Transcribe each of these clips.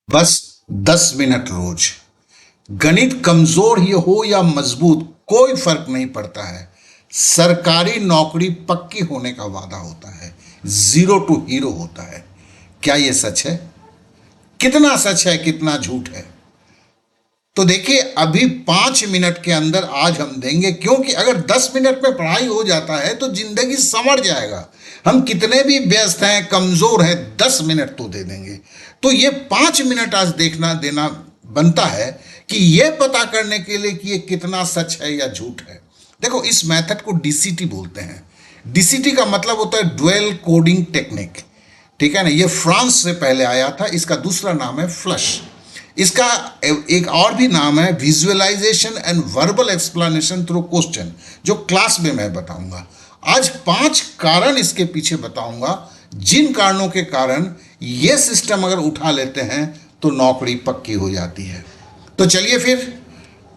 बस 10 मिनट रोज। गणित कमजोर ही हो या मजबूत कोई फर्क नहीं पड़ता है। सरकारी नौकरी पक्की होने का वादा होता है, जीरो टू हीरो होता है। क्या यह सच है? कितना सच है, कितना झूठ है? तो देखिए, अभी 5 मिनट के अंदर आज हम देंगे, क्योंकि अगर 10 मिनट में पढ़ाई हो जाता है तो जिंदगी संवर जाएगा। हम कितने भी व्यस्त हैं, कमजोर हैं, 10 मिनट तो दे देंगे। तो ये 5 मिनट आज देखना देना बनता है कि यह पता करने के लिए कि ये कितना सच है या झूठ है। देखो, इस मेथड को डीसीटी बोलते हैं। डीसीटी का मतलब होता है ड्यूअल कोडिंग टेक्निक, ठीक है ना। ये फ्रांस से पहले आया था। इसका दूसरा नाम है फ्लश। इसका एक और भी नाम है visualisation and verbal explanation through question, जो क्लास में मैं बताऊंगा। आज 5 कारण इसके पीछे बताऊंगा, जिन कारणों के कारण ये सिस्टम अगर उठा लेते हैं तो नौकरी पक्की हो जाती है। तो चलिए फिर,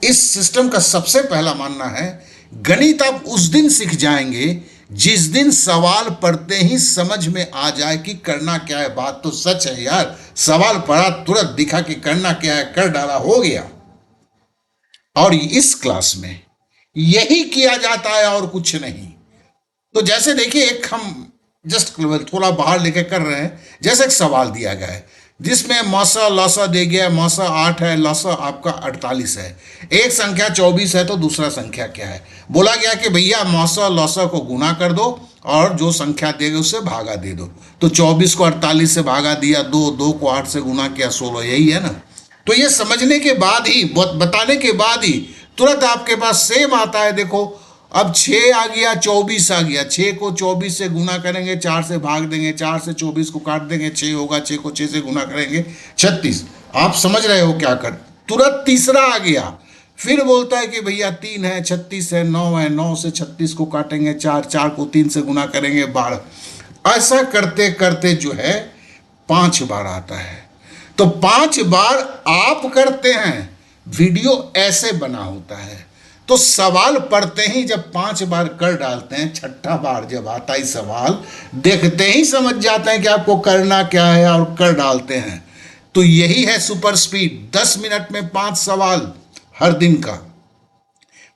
इस सिस्टम का सबसे पहला मानना है, गणित आप उस दिन सीख जाएंगे जिस दिन सवाल पढ़ते ही समझ में आ जाए कि करना क्या है। बात तो सच है यार, सवाल पढ़ा, तुरंत दिखा कि करना क्या है, कर डाला, हो गया। और इस क्लास में यही किया जाता है और कुछ नहीं। तो जैसे देखिए, एक हम जस्ट थोड़ा बाहर लेके कर रहे हैं। जैसे एक सवाल दिया गया है जिसमें मौसा लौसा दे गया, मौसा 8 है, लौसा आपका 48 है। एक संख्या 24 है तो दूसरा संख्या क्या है? बोला गया कि भैया मौसा लौसा को गुना कर दो और जो संख्या देगा उससे भागा दे दो। तो 24 को 48 से भागा दिया, 2 को 8 से गुना किया, 16। यही है ना। तो ये समझने के बाद ही, बताने के बाद ही तुरंत आपके पास सेम आता है। देखो, अब 6 आ गया, 24 आ गया। 6 को 24 से गुना करेंगे, 4 से भाग देंगे, 4 से 24 को काट देंगे, 6 होगा। 6 को 6 से गुना करेंगे, 36। आप समझ रहे हो क्या कर? तुरंत तीसरा आ गया। फिर बोलता है कि भैया 3 है, 36 है, 9 है, 9 से 36 को काटेंगे, 4, 4 को 3 से गुना करेंगे, 12। ऐसा करते करते जो है 5 बार आता है। तो 5 बार आप करते हैं, वीडियो ऐसे बना होता है। तो सवाल पढ़ते ही जब 5 बार कर डालते हैं, छठा बार जब आता है सवाल, देखते ही समझ जाते हैं कि आपको करना क्या है और कर डालते हैं। तो यही है सुपर स्पीड। 10 मिनट में 5 सवाल हर दिन का।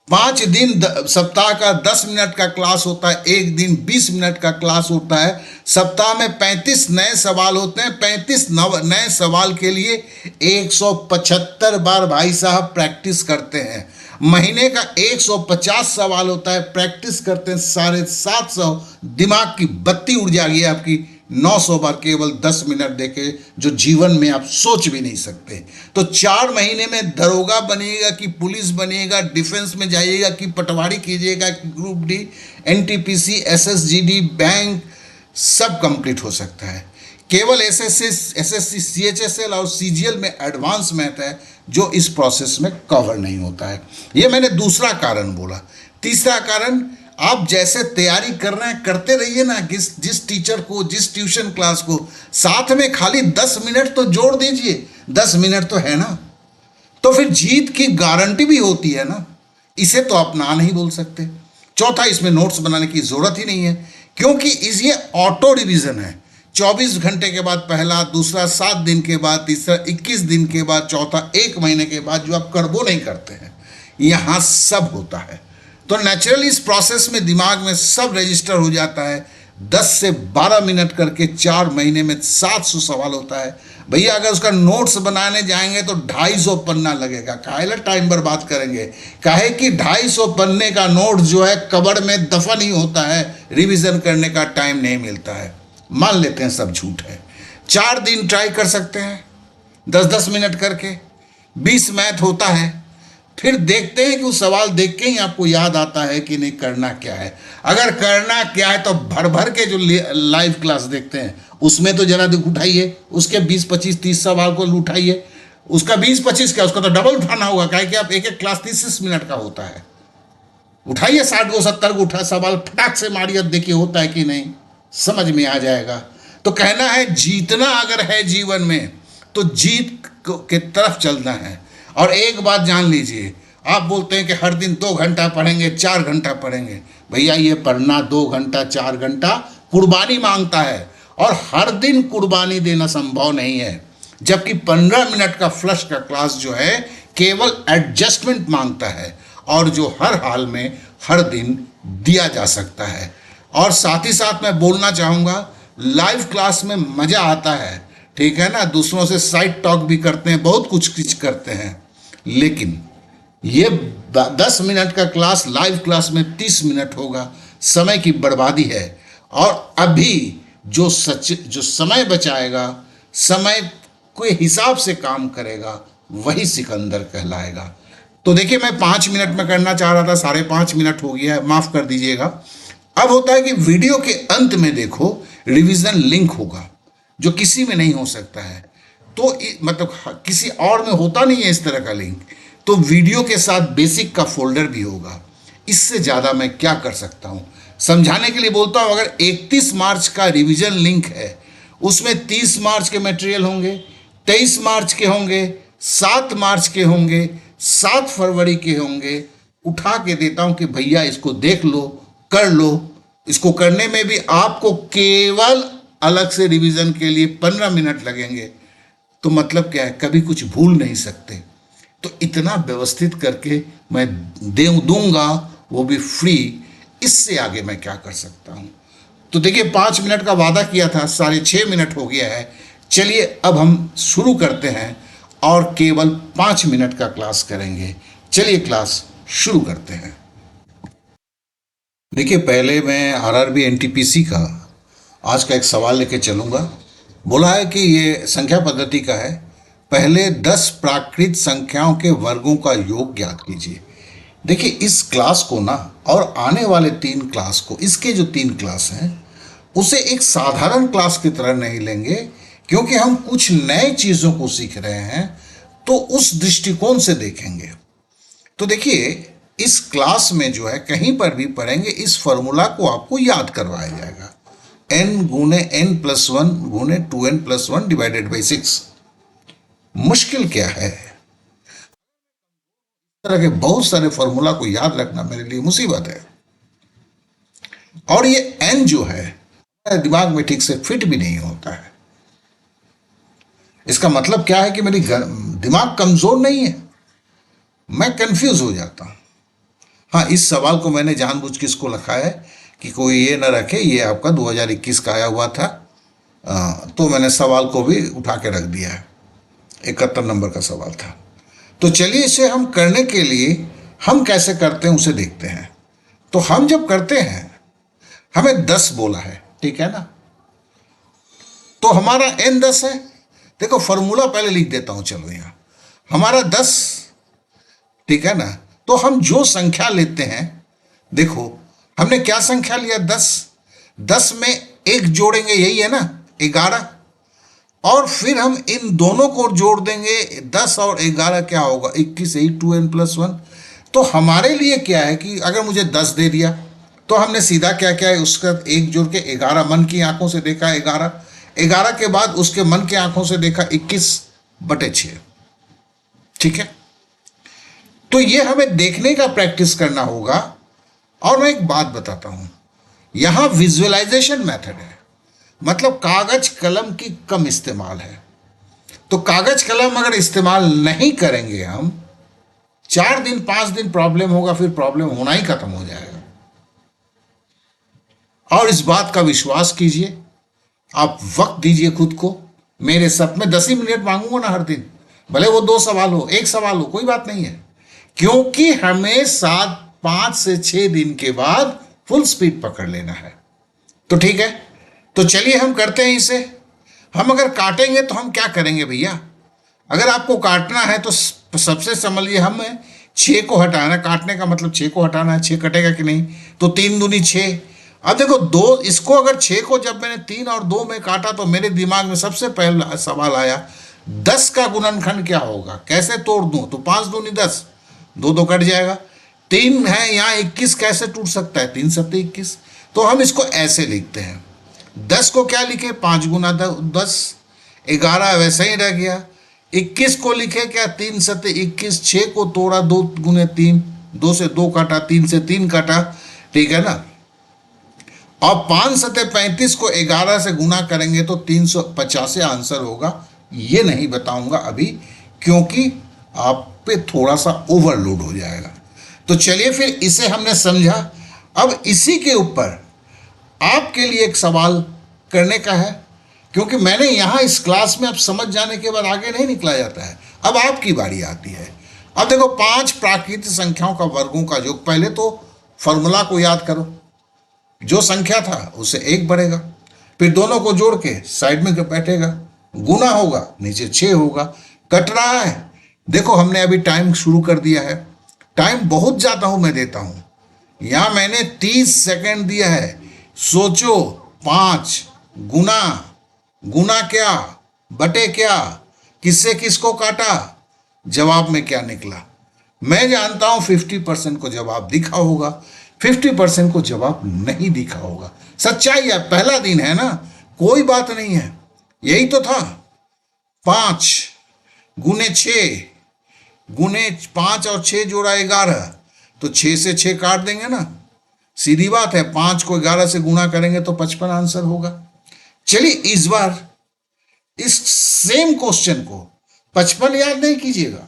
5 दिन सप्ताह का 10 मिनट का क्लास होता है, एक दिन 20 मिनट का क्लास होता है। सप्ताह में 35 नए सवाल होते हैं। 35 नए सवाल के लिए 175 बार भाई साहब प्रैक्टिस करते हैं। महीने का 150 सवाल होता है, प्रैक्टिस करते हैं 750। दिमाग की बत्ती उड़ जाएगी आपकी 900 बार केवल 10 मिनट देके, जो जीवन में आप सोच भी नहीं सकते। तो 4 महीने में दरोगा बनिएगा कि पुलिस बनिएगा, डिफेंस में जाइएगा कि पटवारी कीजिएगा कि group D, NTPC, SSGD, bank, सब कंप्लीट हो सकता है। केवल एसएससी, सीएचएसएल और सीजीएल में एडवांस मैथ है जो इस प्रोसेस में कवर नहीं होता है। ये मैंने दूसरा कारण बोला। तीसरा कारण, आप जैसे तैयारी कर रहे हैं करते रहिए ना। जिस टीचर को, जिस ट्यूशन क्लास को, साथ में खाली 10 मिनट तो जोड़ दीजिए। 10 मिनट तो है ना, तो फिर जीत की गारंटी भी होती है ना। इसे तो आप ना नहीं बोल सकते। चौथा, इसमें नोट्स बनाने की जरूरत ही नहीं है, क्योंकि ये ऑटो रिवीजन है। 24 घंटे के बाद पहला, दूसरा 7 दिन के बाद, तीसरा 21 दिन के बाद, चौथा 1 महीने के बाद, जो आप करबो नहीं करते हैं, यहाँ सब होता है। तो नेचुरली इस प्रोसेस में दिमाग में सब रजिस्टर हो जाता है। 10 से 12 मिनट करके 4 महीने में 700 सवाल होता है। भैया अगर उसका नोट्स बनाने जाएंगे तो 250 पन्ना लगेगा। काहे टाइम बर्बाद करेंगे? काहे कि 250 पन्ने का नोट जो है कबड़ में दफन ही होता है, रिवीजन करने का टाइम नहीं मिलता है। मान लेते हैं सब झूठ है। 4 दिन ट्राई कर सकते हैं 10-10 मिनट करके। 20 मैथ होता है। फिर देखते हैं कि वो सवाल देख के ही आपको याद आता है कि नहीं करना क्या है। अगर करना क्या है तो भर भर के जो लाइव क्लास देखते हैं उसमें तो जरा उठाइए, उसके 20, 25, 30 सवाल को उठाइए। उसका 20, 25 क्या, उसका तो डबल उठाना होगा। क्या कि आप एक क्लास 30 मिनट का होता है। उठाइए 60 को 70 को उठा सवाल, फटाक से मारिए, देखिए होता है कि नहीं, समझ में आ जाएगा। तो कहना है, जीतना अगर है जीवन में तो जीत के तरफ चलना है। और एक बात जान लीजिए, आप बोलते हैं कि हर दिन 2 घंटा पढ़ेंगे, 4 घंटा पढ़ेंगे। भैया ये पढ़ना 2 घंटा 4 घंटा कुर्बानी मांगता है, और हर दिन कुर्बानी देना संभव नहीं है। जबकि 15 मिनट का फ्लश का क्लास जो है केवल एडजस्टमेंट मांगता है और जो हर हाल में हर दिन दिया जा सकता है। और साथ ही साथ मैं बोलना चाहूँगा, लाइव क्लास में मज़ा आता है, ठीक है ना, दूसरों से साइड टॉक भी करते हैं, बहुत कुछ करते हैं, लेकिन ये 10 मिनट का क्लास लाइव क्लास में 30 मिनट होगा, समय की बर्बादी है। और अभी जो समय बचाएगा, समय के हिसाब से काम करेगा, वही सिकंदर कहलाएगा। तो देखिए, मैं 5 मिनट में करना चाह रहा था, 5.5 मिनट हो गया है, माफ़ कर दीजिएगा। अब होता है कि वीडियो के अंत में देखो रिवीजन लिंक होगा, जो किसी में नहीं हो सकता है। तो मतलब किसी और में होता नहीं है इस तरह का लिंक। तो वीडियो के साथ बेसिक का फोल्डर भी होगा। इससे ज़्यादा मैं क्या कर सकता हूँ? समझाने के लिए बोलता हूँ, अगर 31 मार्च का रिवीजन लिंक है, उसमें 30 मार्च के मटेरियल होंगे, 23 मार्च के होंगे, 7 मार्च के होंगे, 7 फरवरी के होंगे। उठा के देता हूँ कि भैया इसको देख लो, कर लो। इसको करने में भी आपको केवल अलग से रिवीजन के लिए 15 मिनट लगेंगे। तो मतलब क्या है, कभी कुछ भूल नहीं सकते। तो इतना व्यवस्थित करके मैं दूंगा, वो भी फ्री। इससे आगे मैं क्या कर सकता हूँ? तो देखिए, 5 मिनट का वादा किया था, 6.5 मिनट हो गया है। चलिए अब हम शुरू करते हैं और केवल 5 मिनट का क्लास करेंगे। चलिए क्लास शुरू करते हैं। देखिए, पहले मैं आरआरबी एनटीपीसी का आज का एक सवाल लेके चलूँगा। बोला है कि ये संख्या पद्धति का है। पहले 10 प्राकृत संख्याओं के वर्गों का योग ज्ञात कीजिए। देखिए, इस क्लास को ना और आने वाले 3 क्लास को, इसके जो 3 क्लास हैं, उसे एक साधारण क्लास की तरह नहीं लेंगे, क्योंकि हम कुछ नए चीज़ों को सीख रहे हैं, तो उस दृष्टिकोण से देखेंगे। तो देखिए, इस क्लास में जो है, कहीं पर भी पढ़ेंगे, इस फॉर्मूला को आपको याद करवाया जाएगा। n गुने n+1 गुने 2n+1 डिवाइडेड बाई 6। मुश्किल क्या है? इस तरह के बहुत सारे फॉर्मूला को याद रखना मेरे लिए मुसीबत है। और ये n जो है, दिमाग में ठीक से फिट भी नहीं होता है। इसका मतलब क्या है कि मेरी दिमाग कमजोर नहीं है, मैं कंफ्यूज हो जाता हूं। हाँ, इस सवाल को मैंने जानबूझ के इसको लिखा है कि कोई ये ना रखे ये आपका 2021 का आया हुआ था, तो मैंने सवाल को भी उठा के रख दिया है। 71 नंबर का सवाल था। तो चलिए, इसे हम करने के लिए हम कैसे करते हैं उसे देखते हैं। तो हम जब करते हैं, हमें 10 बोला है, ठीक है ना, तो हमारा n 10 है। देखो, फॉर्मूला पहले लिख देता हूं। चलो, यहां हमारा 10, ठीक है ना। तो हम जो संख्या लेते हैं, देखो हमने क्या संख्या लिया, 10। 10 में 1 जोड़ेंगे, यही है ना, 11। और फिर हम इन दोनों को जोड़ देंगे, 10 और 11 क्या होगा, 21, यही 2n+1। तो हमारे लिए क्या है कि अगर मुझे 10 दे दिया, तो हमने सीधा क्या क्या है, उसका 1 जोड़ के 11, मन की आंखों से देखा 11, 11 के बाद उसके मन की आंखों से देखा 21/6, ठीक है। तो ये हमें देखने का प्रैक्टिस करना होगा। और मैं एक बात बताता हूं, यहां विजुअलाइजेशन मेथड है, मतलब कागज कलम की कम इस्तेमाल है। तो कागज कलम अगर इस्तेमाल नहीं करेंगे हम, 4 दिन 5 दिन प्रॉब्लम होगा, फिर प्रॉब्लम होना ही खत्म हो जाएगा। और इस बात का विश्वास कीजिए, आप वक्त दीजिए खुद को। मेरे सब में 10 ही मिनट मांगूंगा ना हर दिन, भले वो 2 सवाल हो, 1 सवाल हो, कोई बात नहीं है, क्योंकि हमें 5 से 6 दिन के बाद फुल स्पीड पकड़ लेना है। तो ठीक है, तो चलिए हम करते हैं इसे। हम अगर काटेंगे तो हम क्या करेंगे भैया, अगर आपको काटना है तो सबसे समझ लीजिए, हमें 6 को हटाना, काटने का मतलब 6 को हटाना है। 6 कटेगा कि नहीं, तो 3 दूनी 6। अब देखो, 2 इसको अगर 6 को जब मैंने 3 और 2 में काटा, तो मेरे दिमाग में सबसे पहला सवाल आया, 10 का गुणनखंड क्या होगा, कैसे तोड़ दूं। तो 5 दूनी 10, 2 कट जाएगा। 3 है यहाँ, 21 कैसे टूट सकता है, 3 सत्ते 21। तो हम इसको ऐसे लिखते हैं, 10 को क्या लिखे, 5 गुना 10, 11 वैसे ही रह गया। 21 को लिखे क्या, 3 सत्ते 21, 6 को तोड़ा, 2 गुने 3, 2 से 2 काटा, 3 से 3 काटा, ठीक है ना। और 5 सत्ते 35 को 11 से गुना करेंगे तो 350 आंसर होगा ये नहीं बताऊंगा अभी, क्योंकि आप पे थोड़ा सा ओवरलोड हो जाएगा। तो चलिए फिर इसे हमने समझा। अब इसी के ऊपर आपके लिए एक सवाल करने का है, क्योंकि मैंने यहाँ इस क्लास में अब समझ जाने के बाद आगे नहीं निकला जाता है। अब आपकी बारी आती है। अब देखो, 5 प्राकृतिक संख्याओं का वर्गों का योग। पहले तो फॉर्मूला को याद करो, जो संख्या था उससे 1 बढ़ेगा, फिर दोनों को जोड़ के साइड में बैठेगा, गुना होगा, नीचे 6 होगा। कट रहा है, देखो हमने अभी टाइम शुरू कर दिया है। टाइम बहुत ज़्यादा हूं मैं देता हूं, यहां मैंने 30 सेकंड दिया है। सोचो, 5 गुना, गुना क्या बटे क्या, किससे किसको काटा, जवाब में क्या निकला। मैं जानता हूं 50% को जवाब दिखा होगा, 50% को जवाब नहीं दिखा होगा। सच्चाई है, पहला दिन है ना, कोई बात नहीं है, यही तो था। 5 गुने 6, गुने 5 और 6 जोड़ा 11, तो 6 से 6 काट देंगे ना, सीधी बात है। 5 को 11 से गुना करेंगे तो 55 आंसर होगा। चलिए इस बार इस सेम क्वेश्चन को 55 याद नहीं कीजिएगा,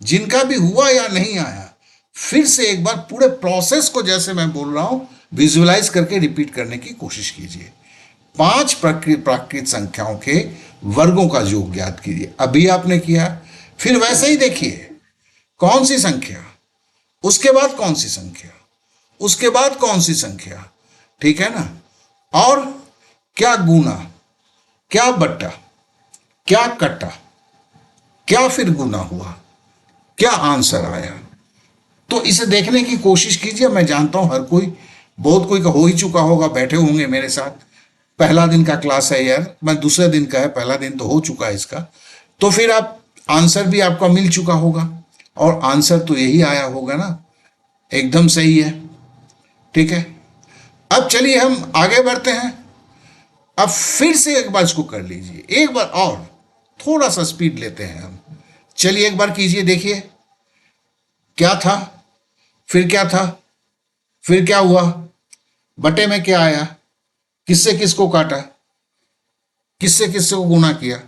जिनका भी हुआ या नहीं आया, फिर से एक बार पूरे प्रोसेस को जैसे मैं बोल रहा हूं विजुअलाइज करके रिपीट करने की कोशिश कीजिए। 5 प्राकृतिक संख्याओं के वर्गों का योग ज्ञात कीजिए। अभी आपने किया, फिर वैसे ही देखिए कौन सी संख्या, उसके बाद कौन सी संख्या, उसके बाद कौन सी संख्या, ठीक है ना। और क्या गुना, क्या बट्टा, क्या कटा, क्या फिर गुना हुआ, क्या आंसर आया। तो इसे देखने की कोशिश कीजिए। मैं जानता हूं हर कोई, बहुत कोई का हो ही चुका होगा, बैठे होंगे मेरे साथ। पहला दिन का क्लास है यार, मैं दूसरे दिन का है, पहला दिन तो हो चुका है इसका। तो फिर आप आंसर भी आपका मिल चुका होगा, और आंसर तो यही आया होगा ना, एकदम सही है, ठीक है। अब चलिए हम आगे बढ़ते हैं। अब फिर से एक बार इसको कर लीजिए, एक बार और थोड़ा सा स्पीड लेते हैं हम। चलिए एक बार कीजिए, देखिए क्या था, फिर क्या था, फिर क्या हुआ, बटे में क्या आया, किससे किसको काटा, किससे किससे को गुना किया,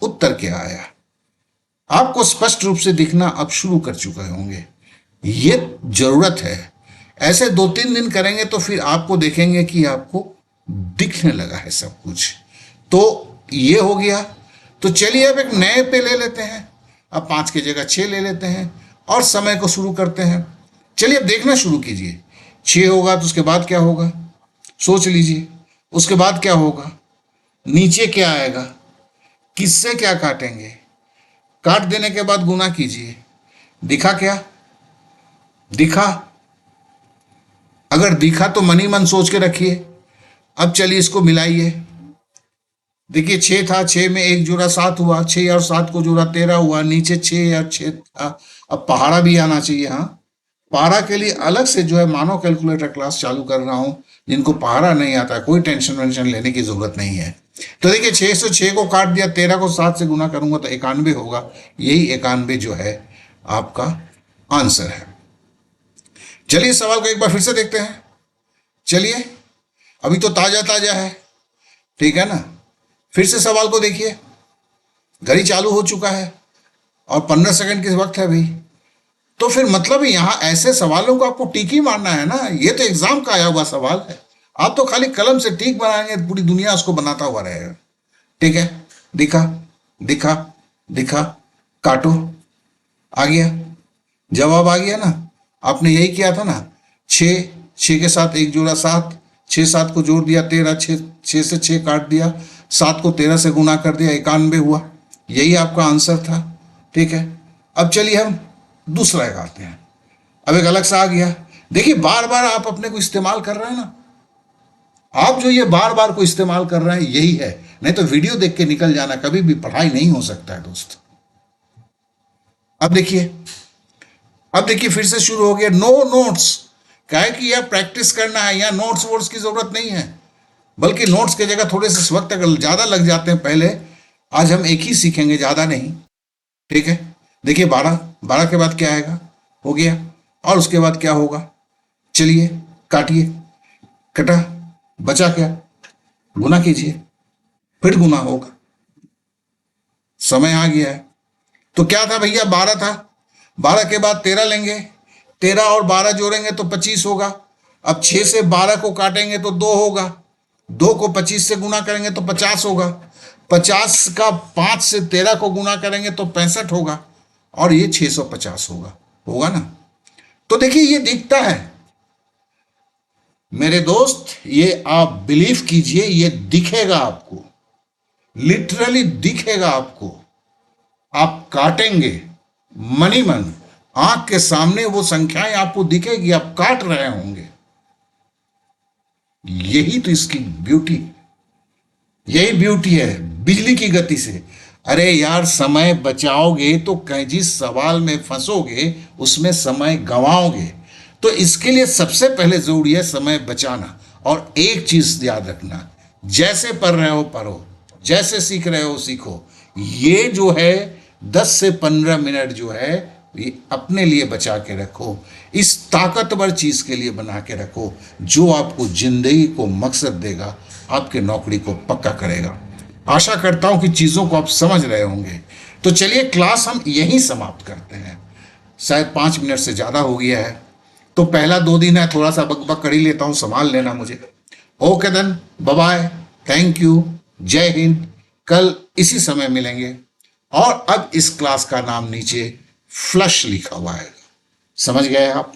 उत्तर क्या आया। आपको स्पष्ट रूप से दिखना अब शुरू कर चुके होंगे। ये जरूरत है, ऐसे 2-3 दिन करेंगे तो फिर आपको देखेंगे कि आपको दिखने लगा है सब कुछ। तो ये हो गया। तो चलिए अब एक नए पे ले लेते हैं। अब 5 की जगह 6 ले लेते हैं और समय को शुरू करते हैं। चलिए अब देखना शुरू कीजिए। 6 होगा तो उसके बाद क्या होगा, सोच लीजिए। उसके बाद क्या होगा, नीचे क्या आएगा, किससे क्या काटेंगे, काट देने के बाद गुना कीजिए। दिखा क्या, दिखा, अगर दिखा तो मन ही मन सोच के रखिए। अब चलिए इसको मिलाइए। देखिए 6 था, 6 में 1 जोड़ा 7 हुआ, 6 और 7 को जोड़ा 13 हुआ, नीचे 6 और 6 था। अब पहाड़ा भी आना चाहिए। हाँ, पहाड़ा के लिए अलग से जो है मानो कैलकुलेटर क्लास चालू कर रहा हूं। जिनको पहाड़ा नहीं आता है, कोई टेंशन वेंशन लेने की जरूरत नहीं है। तो देखिए 6 से 6 को काट दिया, 13 को 7 से गुना करूंगा तो 91 होगा। यही 91 जो है आपका आंसर है। चलिए सवाल को एक बार फिर से देखते हैं। चलिए, अभी तो ताजा ताजा है, ठीक है ना। फिर से सवाल को देखिए, घड़ी चालू हो चुका है और 15 सेकंड के वक्त है भाई। तो फिर मतलब यहाँ ऐसे सवालों को आपको टिक ही मारना है ना। ये तो एग्जाम का आया हुआ सवाल है, आप तो खाली कलम से टिक बनाएंगे, पूरी दुनिया उसको बनाता हुआ रहेगा। ठीक है, दिखा, दिखा, दिखा, काटो, आ गया, जवाब आ गया ना। आपने यही किया था ना। 6, 6 के साथ 1 जोड़ा 7, 6 7 को जोड़ दिया 13, 6 से 6 काट दिया, 7 को 13 से गुना कर दिया, 91 हुआ। यही आपका आंसर था, ठीक है। अब चलिए हम दूसरा एक आते हैं। अब एक अलग सा आ गया। देखिए बार बार आप अपने को इस्तेमाल कर रहे हैं ना, आप जो ये बार बार को इस्तेमाल कर रहे हैं यही है, नहीं तो वीडियो देख के निकल जाना, कभी भी पढ़ाई नहीं हो सकता है दोस्त। अब देखिए, अब देखिए फिर से शुरू हो गया। नो नोट्स, क्या है कि यह प्रैक्टिस करना है, यहाँ नोट्स वोट्स की जरूरत नहीं है, बल्कि नोट्स की जगह थोड़े से वक्त अगर ज्यादा लग जाते हैं पहले, आज हम एक ही सीखेंगे, ज्यादा नहीं, ठीक है। देखिए 12, 12 के बाद क्या आएगा, हो गया, और उसके बाद क्या होगा, चलिए काटिए, कटा, बचा क्या, गुना कीजिए, फिर गुना होगा, समय आ गया है। तो क्या था भैया, 12 था, 12 के बाद 13 लेंगे, 13 और 12 जोड़ेंगे तो 25 होगा। अब 6 से 12 को काटेंगे तो 2 होगा, 2 को 25 से गुना करेंगे तो 50 होगा, 50 का 5 से 13 को गुना करेंगे तो 65 होगा, और ये 650 होगा, होगा ना। तो देखिए ये दिखता है मेरे दोस्त, ये आप बिलीव कीजिए, ये दिखेगा आपको, लिटरली दिखेगा आपको। आप काटेंगे मनी मन, आंख के सामने वो संख्याएं आपको दिखेगी, आप काट रहे होंगे। यही तो इसकी ब्यूटी, यही ब्यूटी है बिजली की गति से। अरे यार, समय बचाओगे तो कहीं जिस सवाल में फंसोगे उसमें समय गंवाओगे। तो इसके लिए सबसे पहले जरूरी है समय बचाना। और एक चीज याद रखना, जैसे पढ़ रहे हो पढ़ो, जैसे सीख रहे हो सीखो। ये जो है 10 से 15 मिनट जो है ये अपने लिए बचा के रखो, इस ताकतवर चीज के लिए बना के रखो जो आपको जिंदगी को मकसद देगा, आपके नौकरी को पक्का करेगा। आशा करता हूं कि चीजों को आप समझ रहे होंगे। तो चलिए क्लास हम यहीं समाप्त करते हैं, शायद 5 मिनट से ज्यादा हो गया है। तो पहला 2 दिन है, थोड़ा सा बकबक कर ही लेता हूं, संभाल लेना मुझे। Okay then, bye bye, thank you, जय हिंद। कल इसी समय मिलेंगे। और अब इस क्लास का नाम नीचे फ्लश लिखा हुआ है, समझ गए आप।